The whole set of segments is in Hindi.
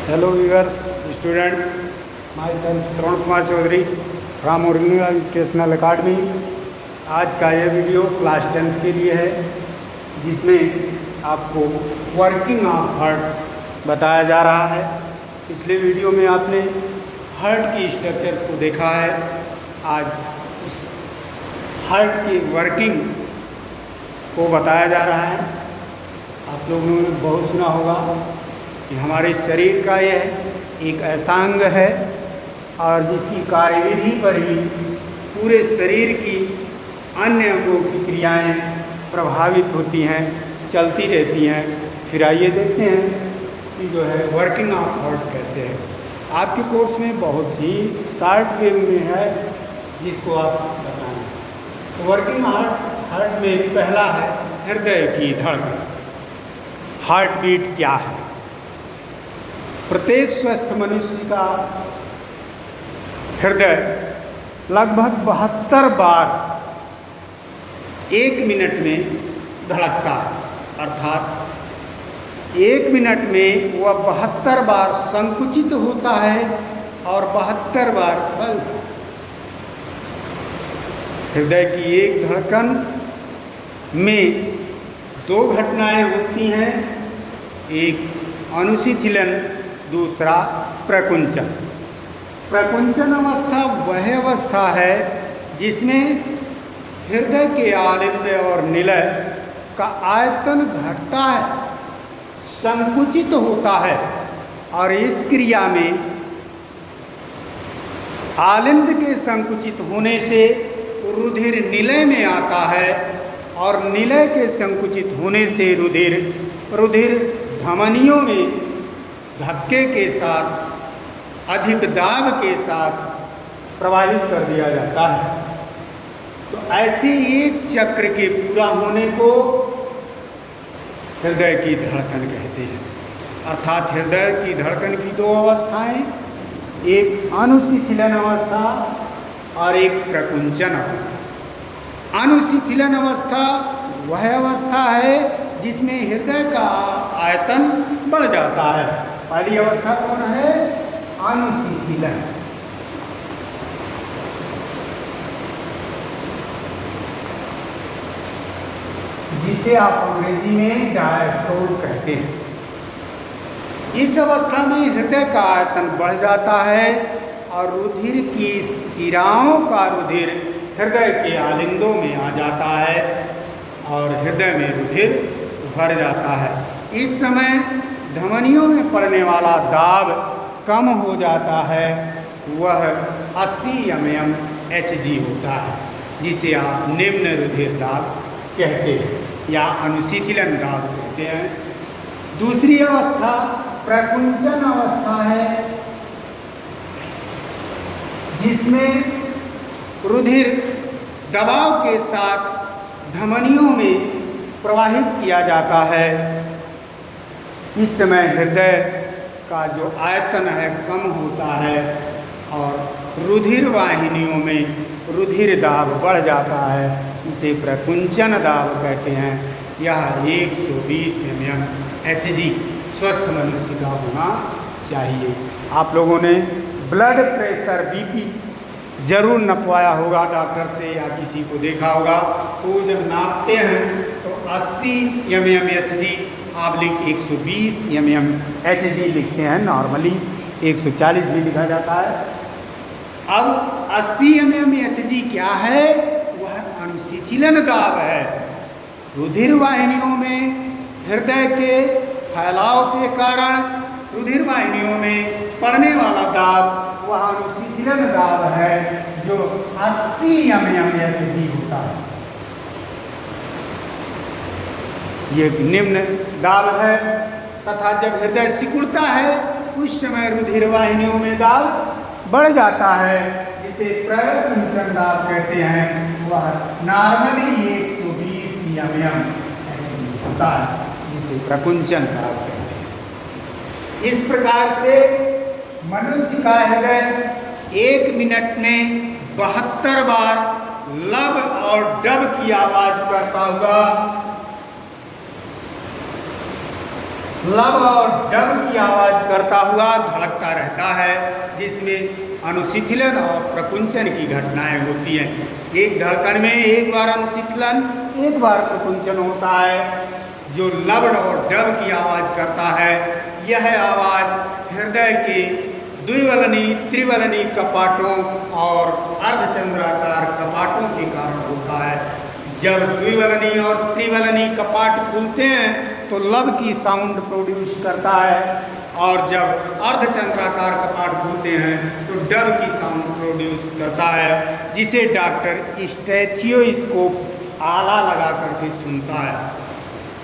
Hello viewers, student, myself Shravan Kumar Chaudhary from original educational academy. आज का यह वीडियो क्लास 10th के लिए है, जिसमें आपको वर्किंग ऑफ हार्ट बताया जा रहा है। पिछले वीडियो में आपने हार्ट की स्ट्रक्चर को देखा है। आज उस हार्ट की वर्किंग को बताया जा रहा है। आप लोगों ने बहुत सुना होगा कि हमारे शरीर का यह एक ऐसा अंग है और जिसकी कार्यविधि पर ही पूरे शरीर की अन्य अंगों की क्रियाएं प्रभावित होती हैं, चलती रहती हैं। फिर आइए देखते हैं कि जो है वर्किंग ऑफ हार्ट कैसे है। आपके कोर्स में बहुत ही शॉर्ट वे में है, जिसको आप बताएं। तो वर्किंग हार्ट में पहला है हृदय की धड़कन। हार्ट बीट क्या है? प्रत्येक स्वस्थ मनुष्य का हृदय लगभग 72 बार 1 मिनट में धड़कता है, अर्थात 1 मिनट में वह 72 बार संकुचित होता है और 72 बार फैलता है। हृदय की एक धड़कन में 2 घटनाएं होती हैं, एक अनुशीथिलन, दूसरा प्रकुंचन। प्रकुंचन अवस्था वह अवस्था है जिसमें हृदय के आलिंद और निलय का आयतन घटता है, संकुचित होता है, और इस क्रिया में आलिंद के संकुचित होने से रुधिर निलय में आता है और निलय के संकुचित होने से रुधिर धमनियों में धक्के के साथ, अधिक दाब के साथ प्रवाहित कर दिया जाता है। तो ऐसे एक चक्र के पूरा होने को हृदय की धड़कन कहते हैं। अर्थात हृदय की धड़कन की 2 अवस्थाएं, एक अनुशीथिलन अवस्था और एक प्रकुंचन अवस्था। अनुशीथिलन अवस्था वह अवस्था है जिसमें हृदय का आयतन बढ़ जाता है। पहली अवस्था कौन है? अनुशीथिलन। जिसे आप अंग्रेजी में डायस्टोल कहते हैं। इस अवस्था में हृदय का आयतन बढ़ जाता है और रुधिर की शिराओं का रुधिर हृदय के आलिंदों में आ जाता है और हृदय में रुधिर भर जाता है। इस समय धमनियों में पड़ने वाला दाब कम हो जाता है, वह 80 mm Hg होता है, जिसे आप निम्न रुधिर दाब कहते हैं या अनुशीथिलन दाब कहते हैं। दूसरी अवस्था प्रकुंचन अवस्था है, जिसमें रुधिर दबाव के साथ धमनियों में प्रवाहित किया जाता है। इस समय हृदय का जो आयतन है कम होता है और रुधिर वाहिनियों में रुधिर दाब बढ़ जाता है, इसे प्रकुंचन दाब कहते हैं। यह 120 mm Hg स्वस्थ मनुष्य का होना चाहिए। आप लोगों ने ब्लड प्रेशर BP जरूर नपवाया होगा डॉक्टर से या किसी को देखा होगा। तो जब नापते हैं तो 80 mm Hg / 120 mm Hg लिखते हैं। नॉर्मली 140 भी लिखा जाता है। अब 80 mm Hg क्या है? वह अनुशीथिलन दाब है। रुधिर वाहिनियों में हृदय के फैलाव के कारण रुधिर वाहिनियों में पड़ने वाला दाब वह अनुशीथिलन दाब है, जो 80 mm Hg होता है। ये निम्न दाब है। तथा जब हृदय सिकुड़ता है उस समय रुधिर वाहिनियों में दाब बढ़ जाता है, जिसे प्रकुंचन दाब कहते हैं। वह नॉर्मली 120 mm होता है, जिसे प्रकुंचन दाब कहते हैं। इस प्रकार से मनुष्य का हृदय 1 मिनट में 72 बार लब और डब की आवाज करता हुआ लब और डब की आवाज़ करता हुआ धड़कता रहता है, जिसमें अनुशीतलन और प्रकुंचन की घटनाएं होती हैं। एक धड़कन में एक बार अनुशीतलन, एक बार प्रकुंचन होता है। जो लब और डब की आवाज़ करता है, यह आवाज़ हृदय के द्विवलनी त्रिवलनी कपाटों और अर्धचंद्राकार कपाटों के कारण होता है। जब द्विवलनी और त्रिवलनी कपाट खुलते हैं तो लब की साउंड प्रोड्यूस करता है, और जब अर्धचंद्राकार कपाट खुलते हैं तो डब की साउंड प्रोड्यूस करता है, जिसे डॉक्टर स्टेथियोस्कोप आला लगा करके सुनता है।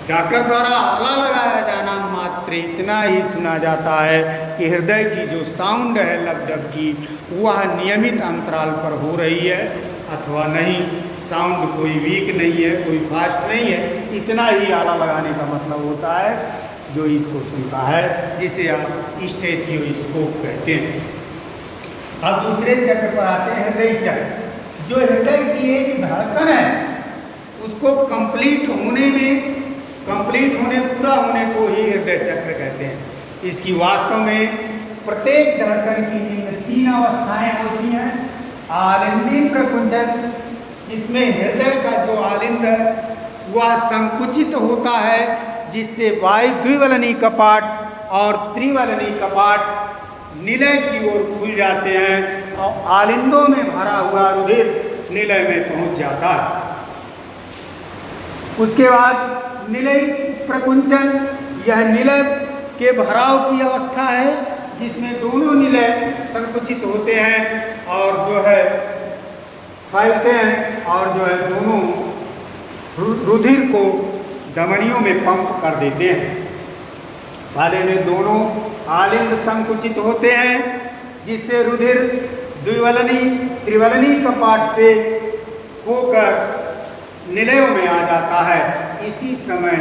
डॉक्टर द्वारा आला लगाया जाना मात्र इतना ही सुना जाता है कि हृदय की जो साउंड है लब डब की, वह नियमित अंतराल पर हो रही है अथवा नहीं। साउंड कोई वीक नहीं है, कोई फास्ट नहीं है, इतना ही आला लगाने का मतलब होता है जो इसको सुनता है, जिसे आप स्टेथियोस्कोप कहते हैं। अब दूसरे चक्र पर आते हैं, हृदय चक्र। जो हृदय की एक धड़कन है, उसको कंप्लीट होने पूरा होने को ही हृदय चक्र कहते हैं। इसकी वास्तव में प्रत्येक धड़कन की निम्न 3 अवस्थाएं होती हैं। आलिंदी प्रकुंचन, इसमें हृदय का जो आलिंद है वह संकुचित होता है, जिससे वायु द्विवलनी कपाट और त्रिवलनी कपाट निलय की ओर खुल जाते हैं और आलिंदों में भरा हुआ रुधिर निलय में पहुंच जाता है। उसके बाद निलय प्रकुंचन, यह निलय के भराव की अवस्था है, जिसमें दोनों निलय संकुचित होते हैं और जो है फैलते हैं, और जो है दोनों रुधिर को धमनियों में पंप कर देते हैं। पहले में दोनों आलिंद संकुचित होते हैं, जिससे रुधिर द्विवलनी त्रिवलनी कपाट से होकर निलयों में आ जाता है। इसी समय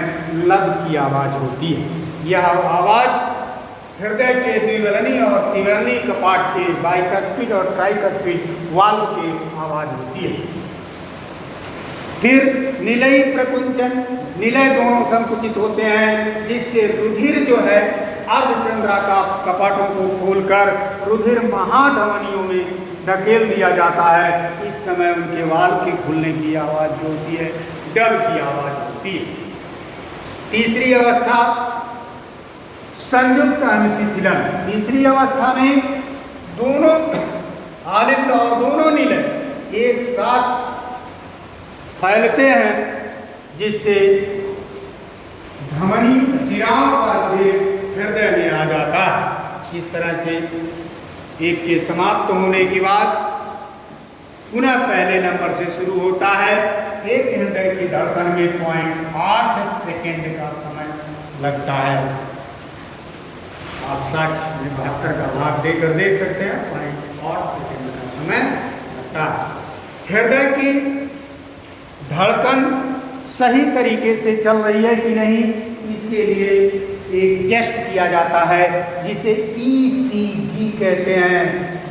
लब की आवाज़ होती है। यह आवाज़ हृदय के द्विवलनी और त्रिवलनी कपाट के बाइकस्पिड और ट्राइकस्पिड वाल्व की आवाज़ होती है। फिर निलयी प्रकुंचन, निलय दोनों संकुचित होते हैं, जिससे रुधिर जो है अर्धचंद्राकार कपाटों को खोलकर रुधिर महाधमनियों में धकेल दिया जाता है। इस समय उनके वाल्व के खुलने की आवाज़ जो होती है डब की आवाज़ होती है। तीसरी अवस्था संयुक्त अनुशीतलन। तीसरी अवस्था में दोनों आलिंद और दोनों निलय एक साथ फैलते हैं, जिससे धमनी शिराओं का रुधिर हृदय में आ जाता है। इस तरह से एक के समाप्त होने के बाद पुनः पहले नंबर से शुरू होता है। एक हृदय की धड़कन में 0.8 सेकेंड का समय लगता है। आप 60 में 72 का भाग देकर देख सकते हैं, 0.8 सेकेंड का समय लगता है। हृदय की धड़कन सही तरीके से चल रही है कि नहीं, इसके लिए एक टेस्ट किया जाता है, जिसे ECG कहते हैं।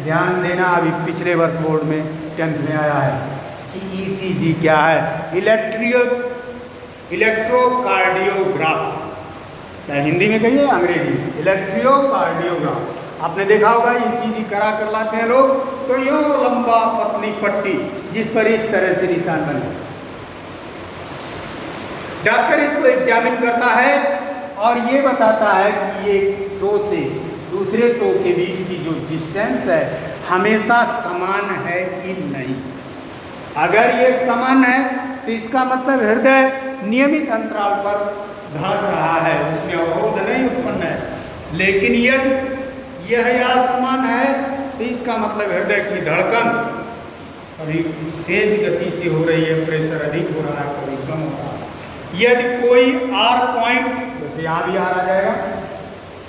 ध्यान देना, अभी पिछले वर्ष बोर्ड में 10th में आया है कि ECG क्या है। इलेक्ट्रोकार्डियोग्राफ, क्या हिंदी में कहिए अंग्रेजी, इलेक्ट्रोकार्डियोग्राफ। आपने देखा होगा ECG करा कर लाते हैं लोग, तो यूँ लंबा पतली पट्टी जिस पर इस तरह से निशान बने। डॉक्टर इसको एग्जामिन करता है और ये बताता है कि ये टो से दूसरे टो के बीच की जो डिस्टेंस है हमेशा समान है कि नहीं। अगर ये समान है तो इसका मतलब हृदय नियमित अंतराल पर धड़क रहा है, उसमें अवरोध नहीं उत्पन्न है। लेकिन यदि यह असमान है तो इसका मतलब हृदय की धड़कन कभी तेज गति से हो रही है, प्रेशर अधिक हो रहा है, कभी कम हो रहा है। यदि कोई R पॉइंट, जैसे यहाँ भी R आ जाएगा,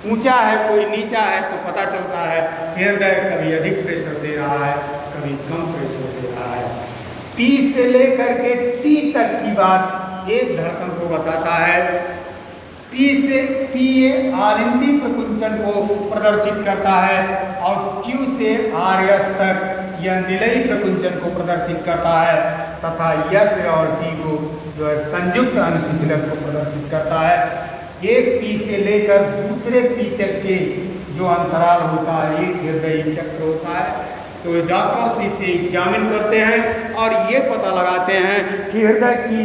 ऊंचा है कोई नीचा है, तो पता चलता है कि हृदय कभी अधिक प्रेशर दे रहा है, कभी कम प्रेशर दे रहा है। P से लेकर के T तक की बात एक धड़कन को बताता है। P से P आलिंदी प्रकुंचन को प्रदर्शित करता है और Q से RS तक यह निलयी प्रकुंचन को प्रदर्शित करता है, तथा S और T को जो है संयुक्त अनुशीतलन को प्रदर्शित करता है। एक पी से लेकर दूसरे पी तक के जो अंतराल होता है, एक हृदय चक्र होता है। तो डॉक्टर्स इसे एग्जामिन करते हैं और ये पता लगाते हैं कि हृदय की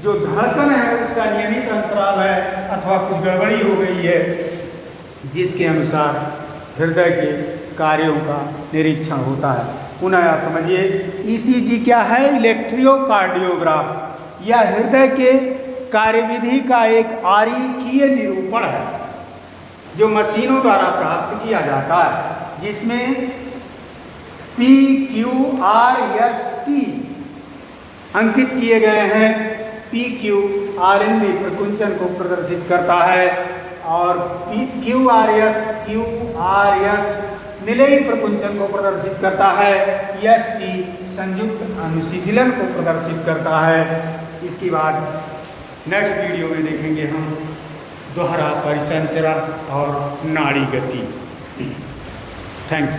जो धड़कन है उसका नियमित अंतराल है अथवा कुछ गड़बड़ी हो गई है, जिसके अनुसार हृदय के कार्यों का निरीक्षण होता है। पुनः आप समझिए, ईसीजी क्या है? इलेक्ट्रोकार्डियोग्राफ। यह हृदय के कार्यविधि का एक आरेखीय निरूपण है जो मशीनों द्वारा प्राप्त किया जाता है, जिसमें PQRST अंकित किए गए हैं। PQ RNA प्रकुंचन को प्रदर्शित करता है और QRS निलयी प्रकुंचन को प्रदर्शित करता है। ST संयुक्त अनुशीतलन को प्रदर्शित करता है। इसके बाद नेक्स्ट वीडियो में देखेंगे हम दोहरा परिसंचरण और नाड़ी गति। थैंक्स।